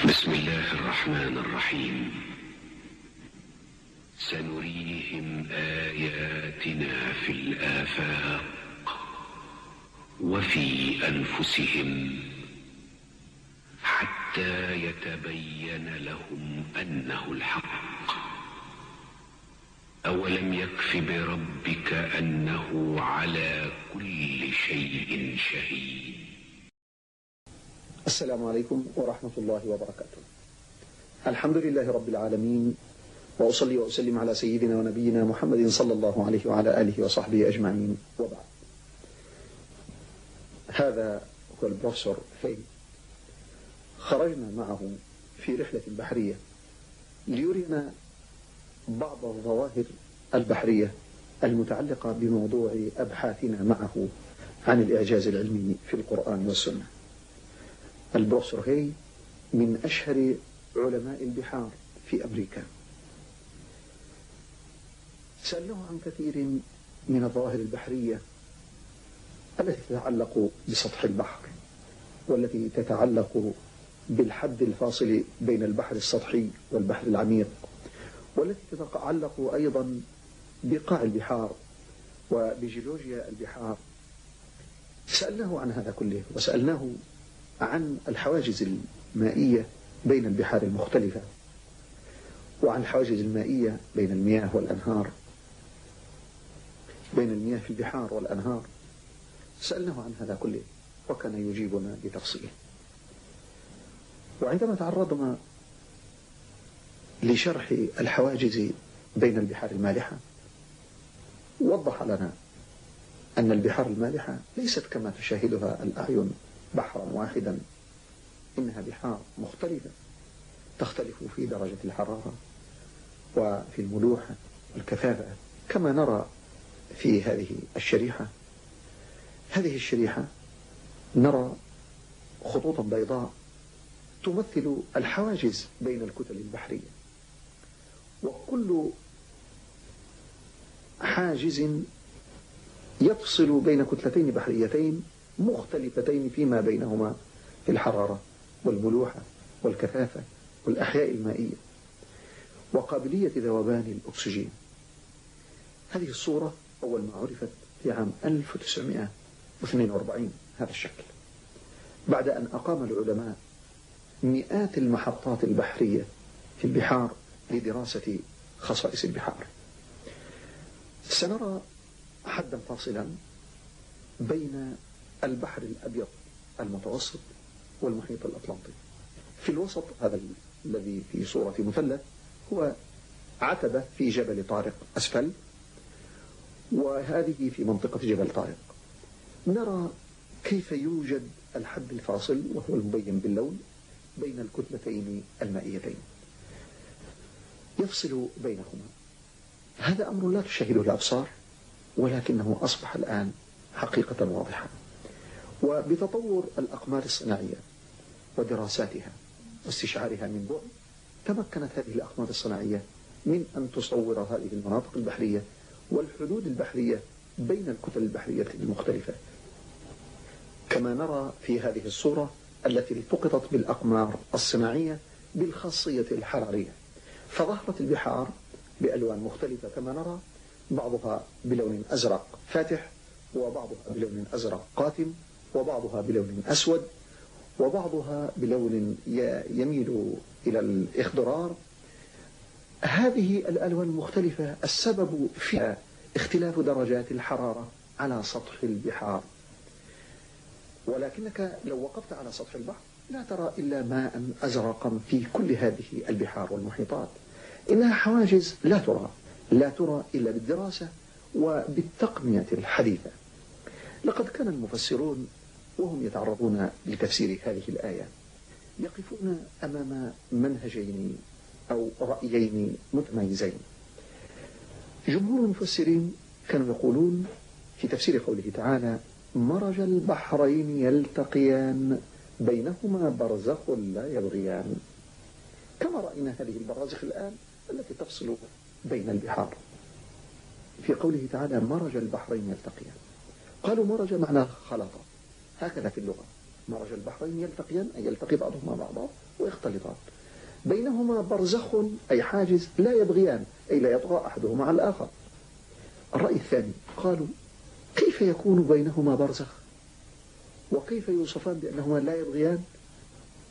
بسم الله الرحمن الرحيم. سنريهم آياتنا في الآفاق وفي أنفسهم حتى يتبين لهم أنه الحق. أولم يكف بربك أنه على كل شيء شهيد. السلام عليكم ورحمة الله وبركاته. الحمد لله رب العالمين، وأصلي وأسلم على سيدنا ونبينا محمد صلى الله عليه وعلى آله وصحبه أجمعين، وبعد. هذا هو البروفيسور هي. خرجنا معه في رحلة بحرية ليرينا بعض الظواهر البحرية المتعلقة بموضوع أبحاثنا معه عن الإعجاز العلمي في القرآن والسنة. البروفيسور هي من أشهر علماء البحار في أمريكا. سألناه عن كثير من الظواهر البحرية التي تتعلق بسطح البحر، والتي تتعلق بالحد الفاصل بين البحر السطحي والبحر العميق، والتي تتعلق أيضا بقاع البحار وبجيولوجيا البحار. سألناه عن هذا كله، وسألناه عن الحواجز المائية بين البحار المختلفة، وعن الحواجز المائية بين المياه والأنهار، بين المياه في البحار والأنهار. سألناه عن هذا كله وكان يجيبنا بتفصيل. وعندما تعرضنا لشرح الحواجز بين البحار المالحة، وضح لنا أن البحار المالحة ليست كما تشاهدها الأعين بحرا واحدا، إنها بحار مختلفة تختلف في درجة الحرارة وفي الملوحة والكثافة، كما نرى في هذه الشريحة. هذه الشريحة نرى خطوطا بيضاء تمثل الحواجز بين الكتل البحرية، وكل حاجز يفصل بين كتلتين بحريتين مختلفتين فيما بينهما في الحرارة والملوحة والكثافة والأحياء المائية وقابلية ذوبان الأكسجين. هذه الصورة أول ما عرفت في عام 1942 هذا الشكل، بعد أن أقام العلماء مئات المحطات البحرية في البحار لدراسة خصائص البحار. سنرى حدا فاصلا بين البحر الأبيض المتوسط والمحيط الأطلنطي. في الوسط هذا الذي في صورة مثلث هو عتبة في جبل طارق أسفل، وهذه في منطقة جبل طارق. نرى كيف يوجد الحد الفاصل وهو المبين باللون بين الكتلتين المائيتين يفصل بينهما. هذا أمر لا تشاهده الأبصار، ولكنه أصبح الآن حقيقة واضحة. وبتطور الأقمار الصناعية ودراساتها واستشعارها من بعد، تمكنت هذه الأقمار الصناعية من أن تصور هذه المناطق البحرية والحدود البحرية بين الكتل البحرية المختلفة، كما نرى في هذه الصورة التي التقطت بالأقمار الصناعية بالخاصية الحرارية. فظهرت البحار بألوان مختلفة كما نرى، بعضها بلون أزرق فاتح، وبعضها بلون أزرق قاتم، وبعضها بلون أسود، وبعضها بلون يميل إلى الإخضرار. هذه الألوان المختلفة السبب فيها اختلاف درجات الحرارة على سطح البحار، ولكنك لو وقفت على سطح البحر لا ترى إلا ماء أزرقا في كل هذه البحار والمحيطات. إنها حواجز لا ترى إلا بالدراسة وبالتقنية الحديثة. لقد كان المفسرون وهم يتعرضون لتفسير هذه الآية يقفون أمام منهجين أو رأيين متميزين. جمهور المفسرين كانوا يقولون في تفسير قوله تعالى: مرج البحرين يلتقيان بينهما برزخ لا يبغيان، كما رأينا هذه البرازخ الآن التي تفصل بين البحار. في قوله تعالى مرج البحرين يلتقيان، قالوا مرج معناه خلط، هكذا في اللغة مرج البحرين يلتقيان أي يلتقي بعضهما بعضا ويختلطان، بينهما برزخ أي حاجز لا يبغيان أي لا يطغى أحدهما على الآخر. الرأي الثاني قالوا كيف يكون بينهما برزخ وكيف يوصفان بأنهما لا يبغيان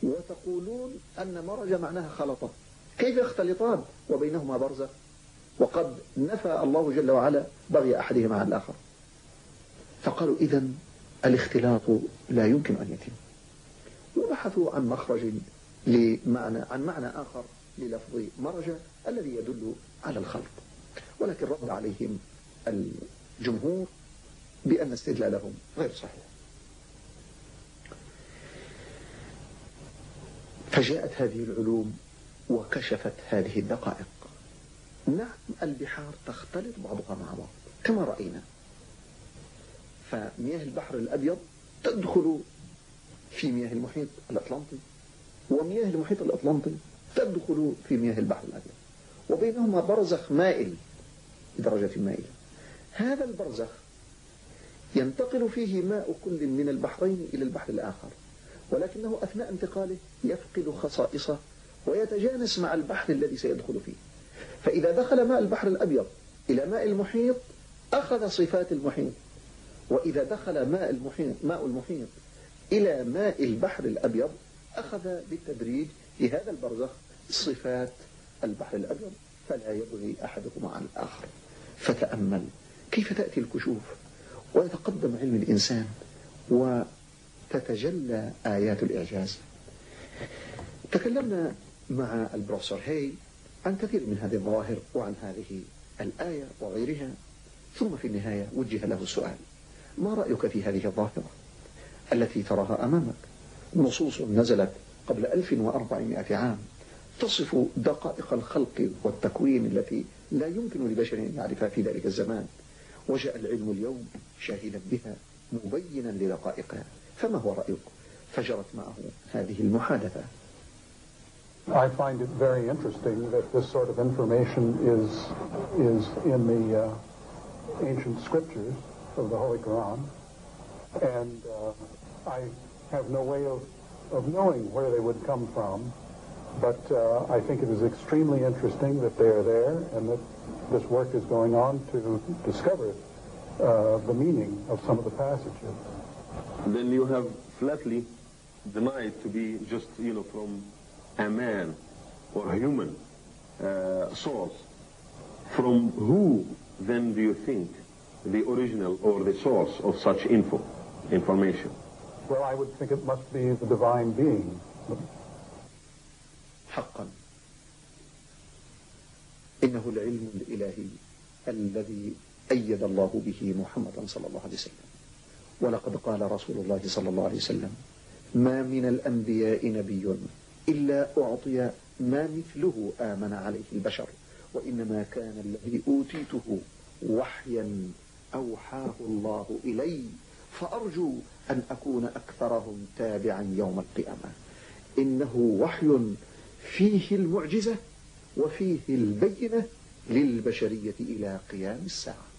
وتقولون أن مرج معناها خلطة، كيف يختلطان وبينهما برزخ وقد نفى الله جل وعلا بغي أحدهما على الآخر؟ فقالوا إذن الاختلاط لا يمكن أن يتم، وبحثوا عن مخرج عن معنى آخر للفظ مرج الذي يدل على الخلط، ولكن رد عليهم الجمهور بأن استدلالهم غير صحيح. فجاءت هذه العلوم وكشفت هذه الدقائق. نعم البحار تختلط بعضها مع بعض كما رأينا، فمياه البحر الأبيض تدخل في مياه المحيط الأطلنطي، ومياه المحيط الأطلنطي تدخل في مياه البحر الأبيض، وبينهما برزخ مائل بدرجة مائلة. هذا البرزخ ينتقل فيه ماء كل من البحرين إلى البحر الآخر، ولكنه أثناء انتقاله يفقد خصائصه ويتجانس مع البحر الذي سيدخل فيه. فإذا دخل ماء البحر الأبيض إلى ماء المحيط أخذ صفات المحيط، وإذا دخل ماء المحيط إلى ماء البحر الأبيض أخذ بالتدريج في هذا البرزخ صفات البحر الأبيض، فلا يبغي أحدهما عن الآخر. فتأمل كيف تأتي الكشوف ويتقدم علم الإنسان وتتجلى آيات الإعجاز. تكلمنا مع البروفيسور هاي عن كثير من هذه الظواهر وعن هذه الآية وغيرها، ثم في النهاية وجه له السؤال: ما رأيك في هذه الظاهرة التي تراها أمامك؟ نصوص نزلت قبل 1400 عام تصف دقائق الخلق والتكوين التي لا يمكن لبشر أن يعرفها في ذلك الزمان، وجاء العلم اليوم شاهدا بها مبينا لدقائقها، فما هو رأيك؟ فجرت معه هذه المحادثة. I find it very interesting that this sort of information is in the ancient scriptures of the Holy Quran, and I have no way of knowing where they would come from, but I think it is extremely interesting that they are there and that this work is going on to discover the meaning of some of the passages. Then you have flatly denied to be just, from a man or a human source. From who then do you think the original or the source of such information? Well, I would think it must be the divine being. حقا إنه العلم الإلهي الذي أيد الله به محمدا صلى الله عليه وسلم. ولقد قال رسول الله صلى الله عليه وسلم: ما من الأنبياء نبي إلا أعطي ما مثله آمن عليه البشر، وإنما كان الذي أوتيته وحيا أوحاه الله إلي، فأرجو أن أكون أكثرهم تابعا يوم القيامة. إنه وحي فيه المعجزة وفيه البينة للبشرية إلى قيام الساعة.